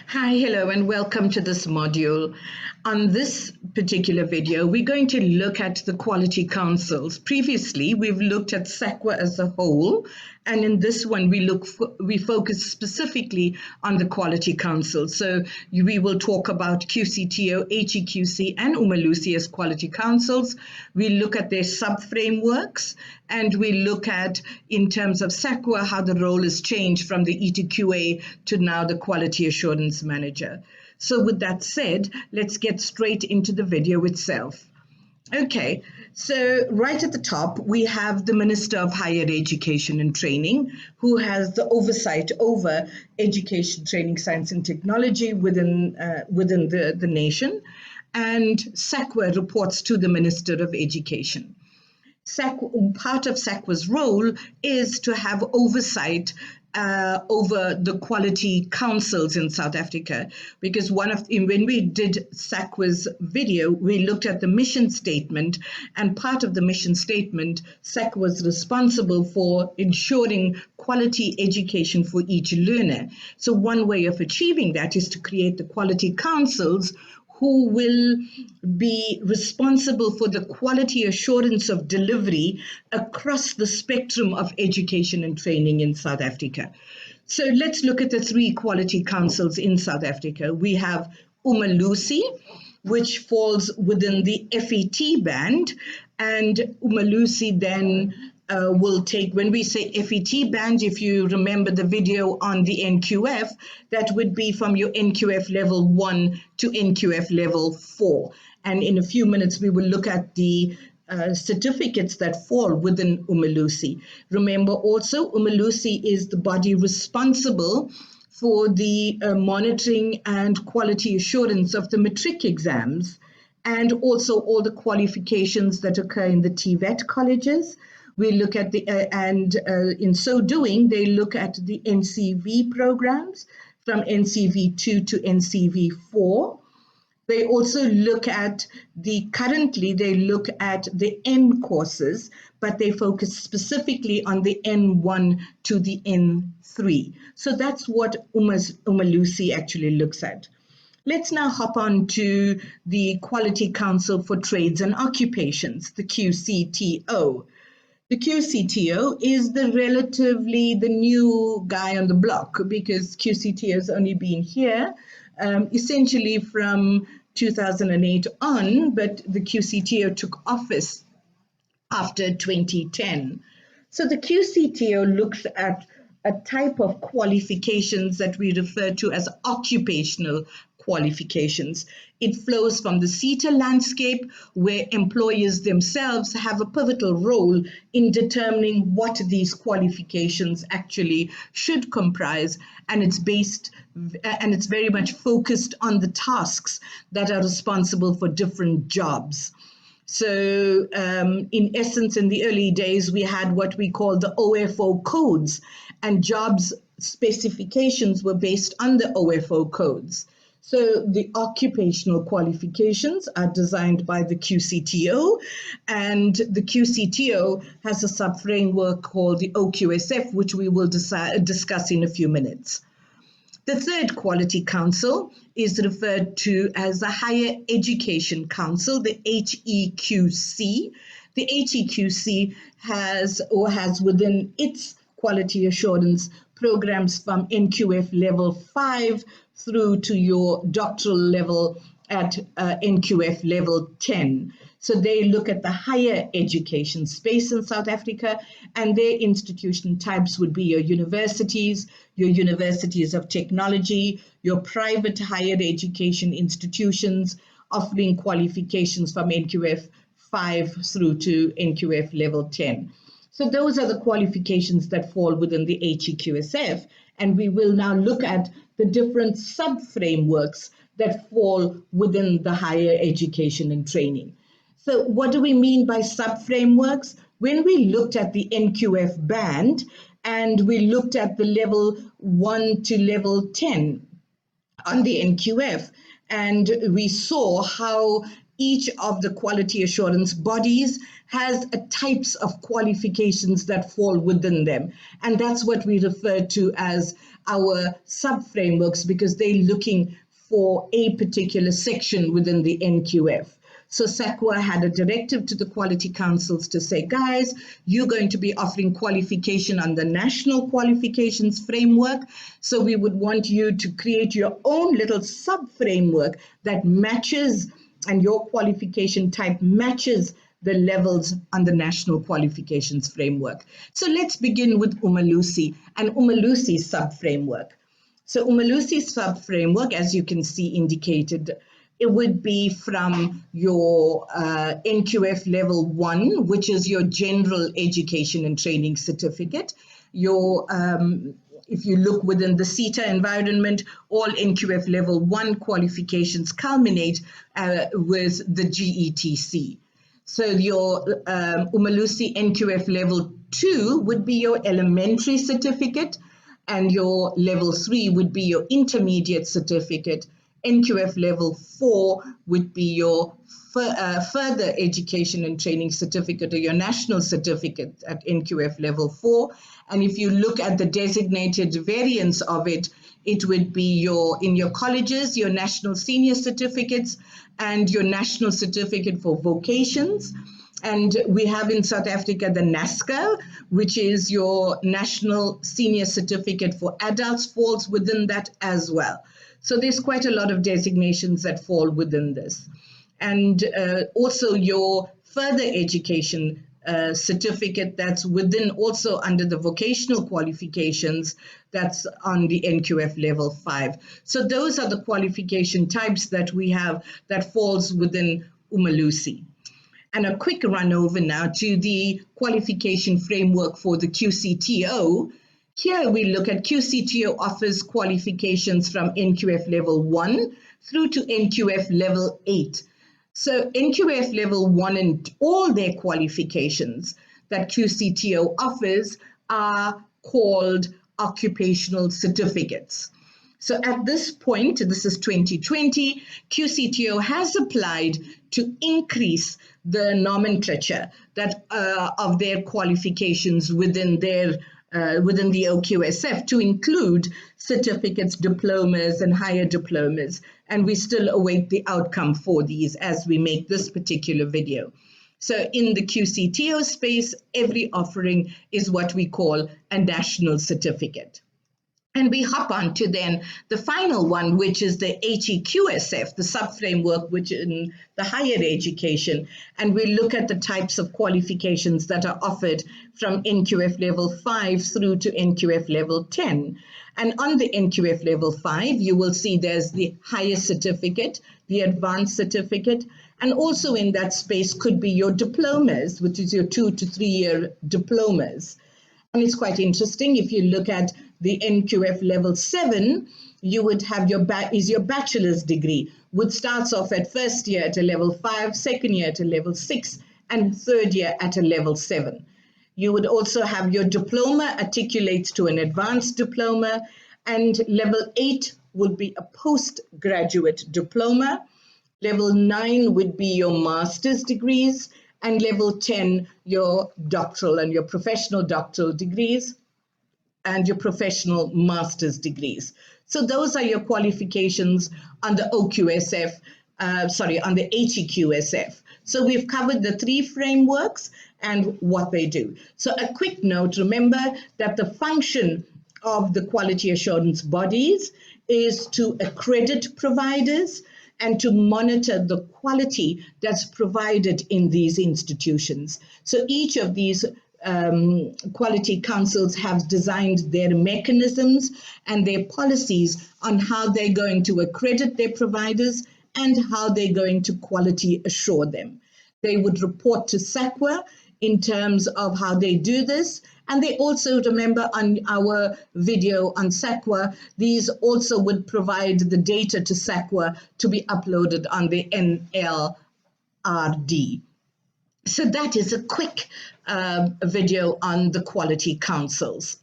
Hi, hello, and welcome to this module. On this particular video, we're going to look at the quality councils. Previously, we've looked at SAQA as a whole, and in this one, we focus specifically on the quality council. So we will talk about QCTO, HEQC, and Umalusi as quality councils. We look at their sub-frameworks, and we look at, in terms of SAQA, how the role has changed from the E2QA to now the quality assurance manager. So with that said, let's get straight into the video itself. Okay, so right at the top, we have the Minister of Higher Education and Training, who has the oversight over education, training, science, and technology within the nation. And SAQA reports to the Minister of Education. Part of SAQA's role is to have oversight over the quality councils in South Africa, because when we did SAQA's video, we looked at the mission statement, and part of the mission statement, SAQA was responsible for ensuring quality education for each learner. So one way of achieving that is to create the quality councils, who will be responsible for the quality assurance of delivery across the spectrum of education and training in South Africa. So let's look at the three quality councils in South Africa. We have Umalusi, which falls within the FET band, and Umalusi then will take, when we say FET band, if you remember the video on the NQF, that would be from your NQF level 1 to NQF level 4. And in a few minutes, we will look at the certificates that fall within Umalusi. Remember also, Umalusi is the body responsible for the monitoring and quality assurance of the matric exams, and also all the qualifications that occur in the TVET colleges. We look at in so doing, they look at the NCV programs from NCV 2 to NCV 4. They also look at currently they look at the N courses, but they focus specifically on the N1 to the N3. So that's what Umalusi actually looks at. Let's now hop on to the Quality Council for Trades and Occupations, the QCTO. The QCTO is the new guy on the block, because QCTO has only been here essentially from 2008 on, but the QCTO took office after 2010. So the QCTO looks at a type of qualifications that we refer to as occupational qualifications. It flows from the SETA landscape, where employers themselves have a pivotal role in determining what these qualifications actually should comprise, and it's very much focused on the tasks that are responsible for different jobs. So in essence, in the early days, we had what we call the OFO codes, and jobs specifications were based on the OFO codes. So the occupational qualifications are designed by the QCTO, and the QCTO has a sub-framework called the OQSF, which we will discuss in a few minutes. The third quality council is referred to as the Higher Education Council, the HEQC. The HEQC has within its quality assurance programs from NQF level 5 through to your doctoral level at NQF level 10. So they look at the higher education space in South Africa, and their institution types would be your universities of technology, your private higher education institutions offering qualifications from NQF 5 through to NQF level 10. So those are the qualifications that fall within the HEQSF, and we will now look at the different sub-frameworks that fall within the higher education and training. So what do we mean by sub-frameworks? When we looked at the NQF band and we looked at the level 1 to level 10 on the NQF, and we saw how each of the quality assurance bodies has types of qualifications that fall within them. And that's what we refer to as our sub-frameworks because they're looking for a particular section within the NQF. So SAQA had a directive to the quality councils to say, guys, you're going to be offering qualification on the national qualifications framework. So we would want you to create your own little sub-framework that matches, and your qualification type matches the levels on the national qualifications framework. So let's begin with Umalusi and Umalusi's sub-framework. So Umalusi's sub-framework, as you can see indicated, it would be from your NQF level 1, which is your general education and training certificate. Your if you look within the CETA environment, all NQF level 1 qualifications culminate with the GETC. So your Umalusi NQF level 2 would be your elementary certificate, and your level 3 would be your intermediate certificate. NQF level 4 would be your further education and training certificate, or your national certificate at NQF level 4. And if you look at the designated variants of it, it would be in your colleges, your national senior certificates and your national certificate for vocations. And we have in South Africa the NASCA, which is your national senior certificate for adults, falls within that as well. So there's quite a lot of designations that fall within this. And also your further education certificate that's within, also under the vocational qualifications, that's on the NQF level 5. So those are the qualification types that we have that falls within Umalusi. And a quick run over now to the qualification framework for the QCTO. Here we look at QCTO offers qualifications from NQF level 1 through to NQF level 8. So NQF level 1 and all their qualifications that QCTO offers are called occupational certificates. So at this point, this is 2020, QCTO has applied to increase the nomenclature that of their qualifications within their within the OQSF to include certificates, diplomas, and higher diplomas. And we still await the outcome for these as we make this particular video. So in the QCTO space, every offering is what we call a national certificate. And we hop on to then the final one, which is the HEQSF, the sub-framework, which in the higher education. And we look at the types of qualifications that are offered from NQF level 5 through to NQF level 10. And on the NQF level 5, you will see there's the higher certificate, the advanced certificate, and also in that space could be your diplomas, which is your 2 to 3 year diplomas. And it's quite interesting. If you look at the NQF level 7, you would have your bachelor's degree, which starts off at first year at a level 5, second year at a level 6, and third year at a level 7. You would also have your diploma articulates to an advanced diploma, and level 8 would be a postgraduate diploma. Level 9 would be your master's degrees, and level 10, your doctoral and your professional doctoral degrees, and your professional master's degrees. So those are your qualifications on the OQSF, on the HEQSF. So we've covered the 3 frameworks and what they do. So a quick note, remember that the function of the quality assurance bodies is to accredit providers and to monitor the quality that's provided in these institutions. So each of these quality councils have designed their mechanisms and their policies on how they're going to accredit their providers and how they're going to quality assure them. They would report to SAQA in terms of how they do this. And they also, remember on our video on SAQA, these also would provide the data to SAQA to be uploaded on the NLRD. So that is a quick video on the quality councils.